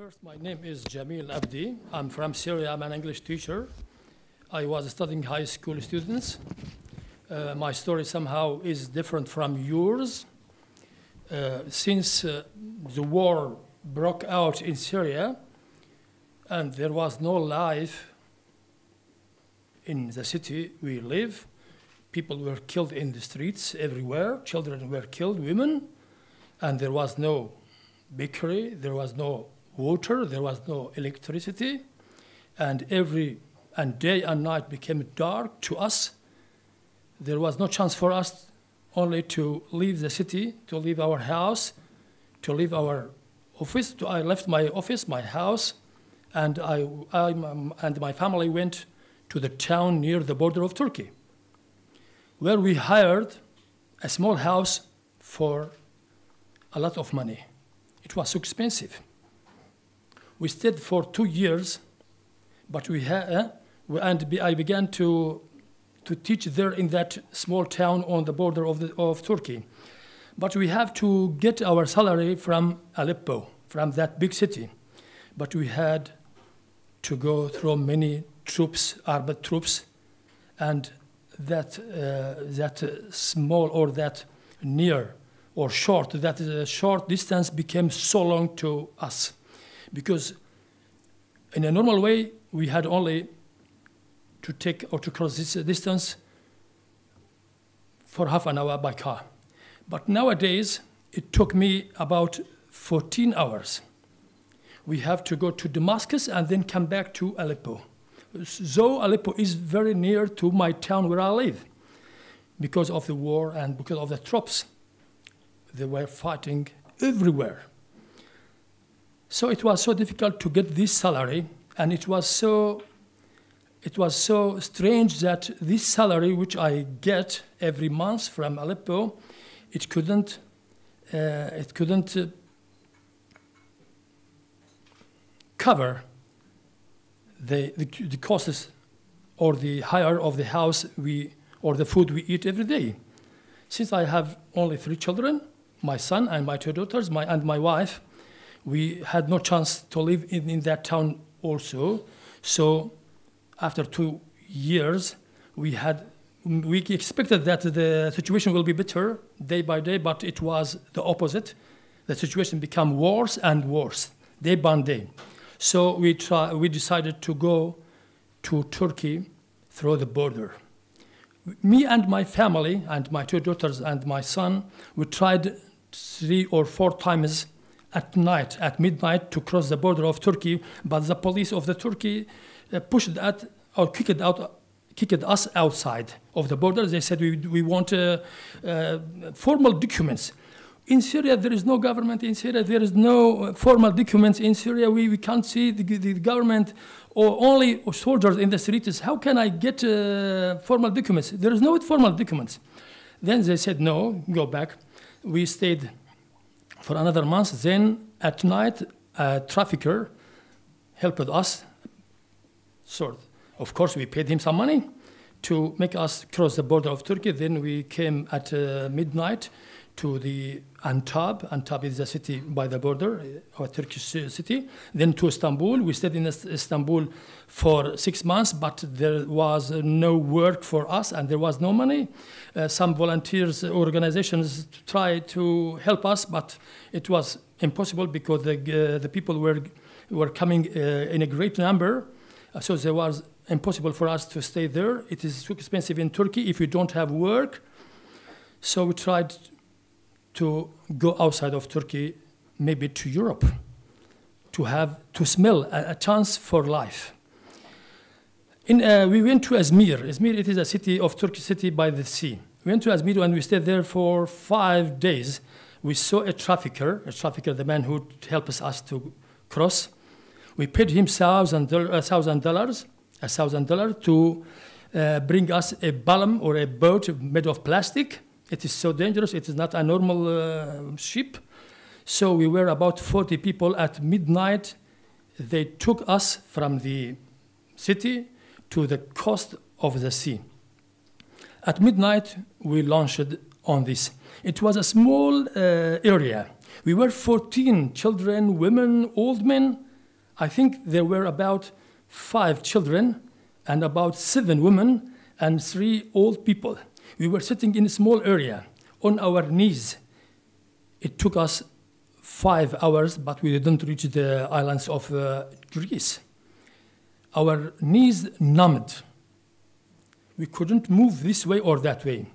First, my name is Jamil Abdi. I'm from Syria. I'm an English teacher. I was studying high school students. My story somehow is different from yours. Since the war broke out in Syria and there was no life in the city we live, people were killed in the streets everywhere, children were killed, women, and there was no bakery, there was no water, there was no electricity, and day and night became dark to us. There was no chance for us only to leave the city, to leave our house, to leave our office. I left my office, my house, and I and my family went to the town near the border of Turkey, where we hired a small house for a lot of money. It was so expensive. We stayed for 2 years, but I began to teach there in that small town on the border of Turkey. But we have to get our salary from Aleppo, from that big city. But we had to go through many troops, armed troops, and that small or that near or short, that short distance became so long to us. Because in a normal way, we had only to take or to cross this distance for half an hour by car. But nowadays, it took me about 14 hours. We have to go to Damascus and then come back to Aleppo. So Aleppo is very near to my town where I live because of the war and because of the troops. They were fighting everywhere. So it was so difficult to get this salary, and it was so strange that this salary, which I get every month from Aleppo, it couldn't cover the costs or the hire of the house or the food we eat every day. Since I have only 3 children, my son and my 2 daughters, and my wife, we had no chance to live in that town also. So after 2 years, we expected that the situation will be better day by day, but it was the opposite. The situation became worse and worse, day by day. So we decided to go to Turkey through the border. Me and my family and my 2 daughters and my son, we tried 3 or 4 times at night, at midnight, to cross the border of Turkey, but the police of the Turkey kicked us outside of the border. They said we want formal documents. In Syria, there is no government. In Syria, there is no formal documents. In Syria, we can't see the government or only soldiers in the streets. How can I get formal documents? There is no formal documents. Then they said, no, go back. We stayed for another month. Then at night, a trafficker helped us. Of course, we paid him some money to make us cross the border of Turkey. Then we came at midnight to the Antab. Antab is a city by the border, a Turkish city. Then to Istanbul. We stayed in Istanbul for 6 months, but there was no work for us and there was no money. Some volunteers, organizations tried to help us, but it was impossible because the people were coming in a great number. So it was impossible for us to stay there. It is too expensive in Turkey if you don't have work. So we tried to go outside of Turkey, maybe to Europe, to smell a chance for life. We went to Izmir. Izmir, it is a city of Turkey, city by the sea. We went to Izmir and we stayed there for 5 days. We saw a trafficker, the man who helped us to cross. We paid him $1,000 to bring us a balloon or a boat made of plastic. It is so dangerous. It is not a normal ship. So we were about 40 people. At midnight, they took us from the city to the coast of the sea. At midnight, we launched on this. It was a small area. We were 14 children, women, old men, I think there were about 5 children and about 7 women and 3 old people. We were sitting in a small area on our knees. It took us 5 hours, but we didn't reach the islands of Greece. Our knees numbed. We couldn't move this way or that way.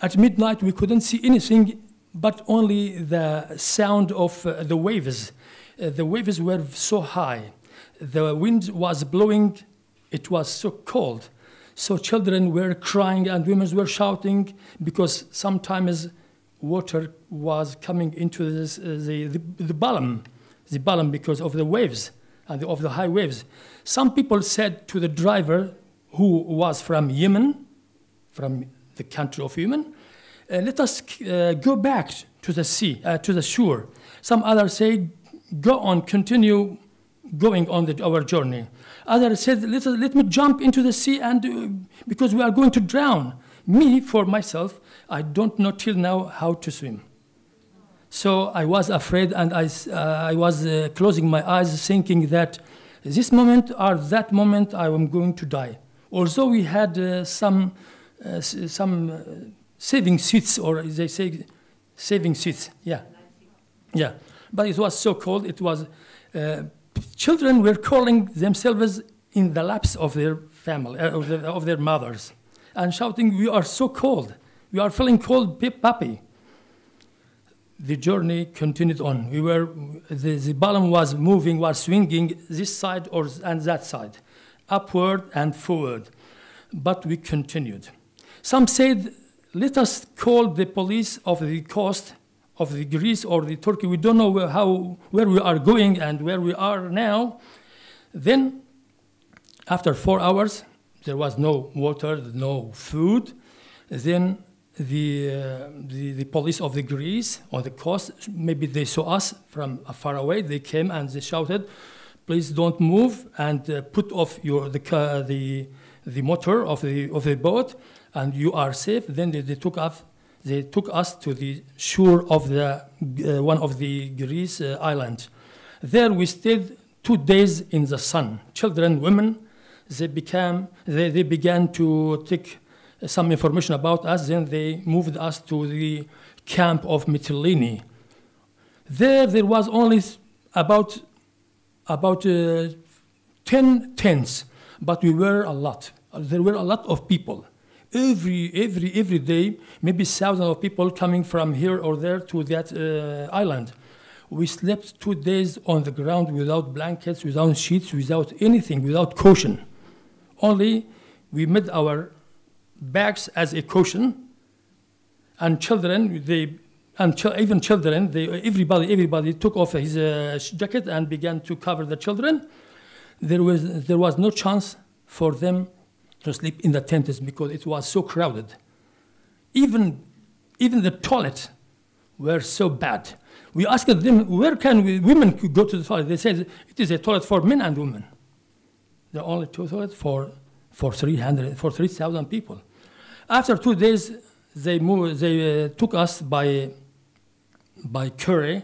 At midnight, we couldn't see anything but only the sound of the waves. The waves were so high. The wind was blowing. It was so cold. So children were crying and women were shouting because sometimes water was coming into the bottom because of the waves and of the high waves. Some people said to the driver, who was from Yemen, from the country of Yemen, let us go back to the sea, to the shore. Some others say, go on, continue going on our journey. Others said, let me jump into the sea and because we are going to drown. Me, for myself, I don't know till now how to swim. So I was afraid and I was closing my eyes thinking that this moment or that moment I am going to die. Although we had some saving seats, or they say saving seats, yeah. But it was so cold. It was children were calling themselves in the laps of their family, of their mothers, and shouting, "We are so cold. We are feeling cold, papi." The journey continued on. The bottom was moving, was swinging this side and that side, upward and forward. But we continued. Some said, let us call the police of the coast of the Greece or the Turkey. We don't know where we are going and where we are now. Then, after 4 hours, there was no water, no food. Then the police of the Greece on the coast, maybe they saw us from far away. They came and they shouted, "Please don't move and put off the motor of the boat, and you are safe." Then they took us to the shore of one of the Greece islands. There we stayed 2 days in the sun. Children, women, they began to take some information about us. Then they moved us to the camp of Mytilene. There was only about 10 tents, but we were a lot. There were a lot of people. Every day, maybe thousands of people coming from here or there to that island. We slept 2 days on the ground without blankets, without sheets, without anything, without cushion. Only we made our bags as a cushion, and children, everybody took off his jacket and began to cover the children. There was no chance for them to sleep in the tents because it was so crowded. Even the toilet were so bad. We asked them, where can women go to the toilet? They said, it is a toilet for men and women. There are only 2 toilets for 3,000 people. After 2 days, they took us by ferry,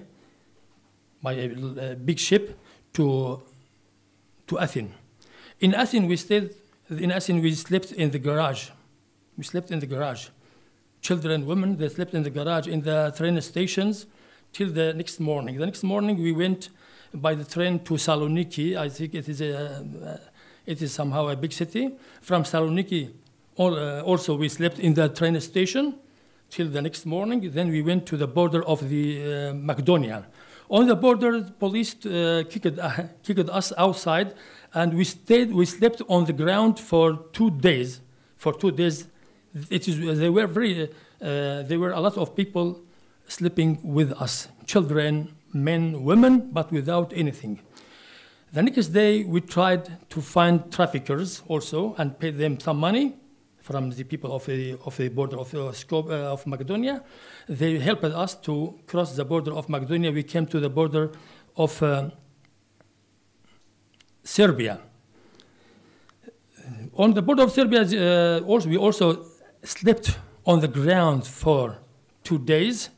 by a big ship to Athens. In Athens, we slept in the garage. We slept in the garage. Children, women, they slept in the garage in the train stations till the next morning. The next morning, we went by the train to Saloniki. I think it is somehow a big city. From Saloniki, also we slept in the train station till the next morning. Then we went to the border of the Macedonia. On the border, the police kicked us outside, and we slept on the ground for 2 days. For 2 days, there were a lot of people sleeping with us, children, men, women, but without anything. The next day, we tried to find traffickers also and pay them some money from the people of the border of Macedonia. They helped us to cross the border of Macedonia. We came to the border of Serbia. On the border of Serbia, we also slept on the ground for 2 days.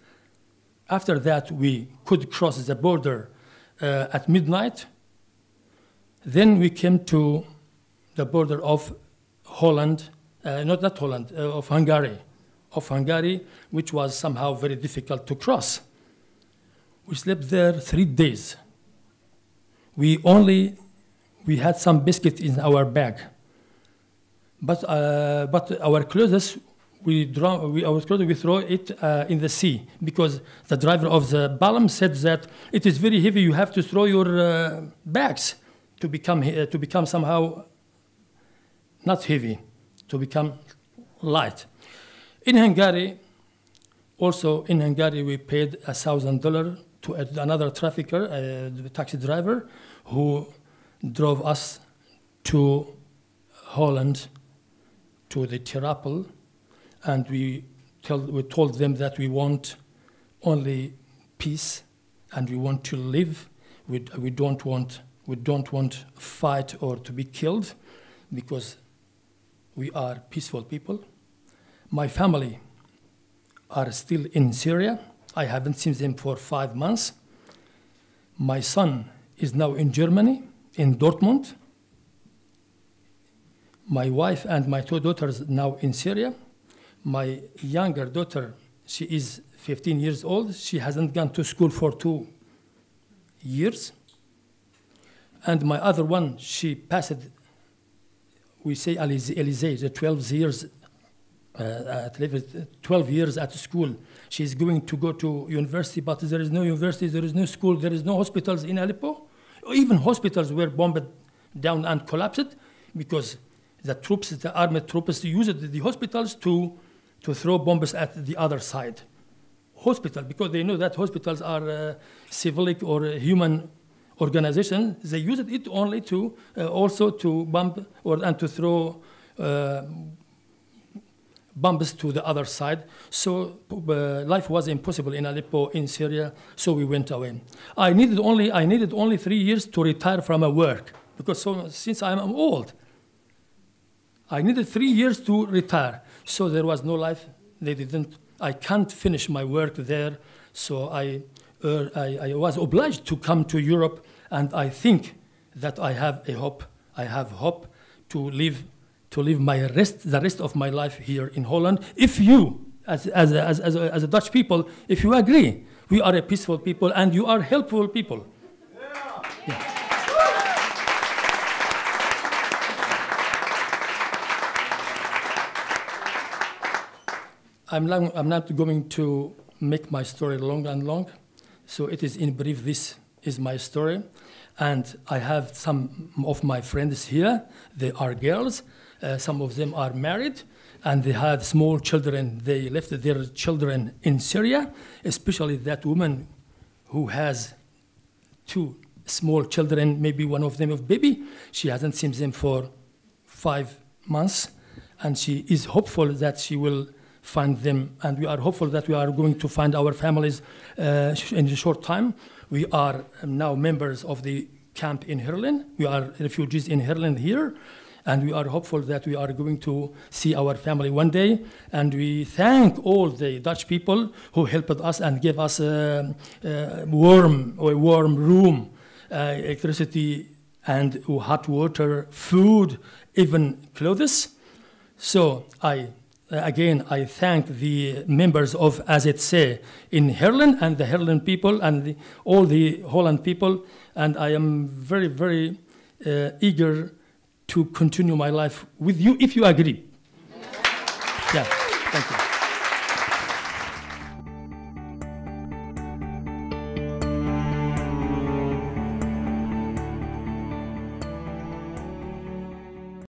After that, we could cross the border at midnight. Then we came to the border of Holland, not Holland, of Hungary, which was somehow very difficult to cross. We slept there 3 days. We had some biscuits in our bag, but our clothes we throw it in the sea, because the driver of the Balam said that it is very heavy. You have to throw your bags to become somehow not heavy, to become light. In Hungary, we paid $1,000 to another trafficker, the taxi driver, who drove us to Holland, to the Tirapel, and we told them that we want only peace, and we want to live. We don't want fight or to be killed, because we are peaceful people. My family are still in Syria. I haven't seen them for 5 months. My son is now in Germany, in Dortmund. My wife and my 2 daughters now in Syria. My younger daughter, she is 15 years old. She hasn't gone to school for 2 years. And my other one, she passed, we say Elysee, the 12 years at school. She's going to go to university, but there is no university, there is no school, there is no hospitals in Aleppo. Even hospitals were bombed down and collapsed, because the troops, the armed troops, used the hospitals to throw bombs at the other side. Hospital, because they know that hospitals are civic or human organizations. They used it only to also to bomb and to throw bombs to the other side. So life was impossible in Aleppo, in Syria. So we went away. I needed only 3 years to retire from my work, because since I'm old, I needed 3 years to retire. So there was no life. I can't finish my work there. So I was obliged to come to Europe, and I think that I have a hope. I have hope to live the rest of my life here in Holland. If you, as a Dutch people, if you agree, we are a peaceful people and you are helpful people. Yeah. I'm not going to make my story long and long, so it is in brief. This is my story, and I have some of my friends here. They are girls. Some of them are married, and they have small children. They left their children in Syria, especially that woman who has 2 small children, maybe one of them a baby. She hasn't seen them for 5 months, and she is hopeful that she will find them, and we are hopeful that we are going to find our families in a short time. We are now members of the camp in Herlin. We are refugees in Herlin here, and we are hopeful that we are going to see our family one day. And we thank all the Dutch people who helped us and gave us a warm room, electricity, and hot water, food, even clothes. So Again, I thank the members of AZC in Herlin and the Herlin people and all the Holland people, and I am very, very eager to continue my life with you if you agree. Yeah, thank you.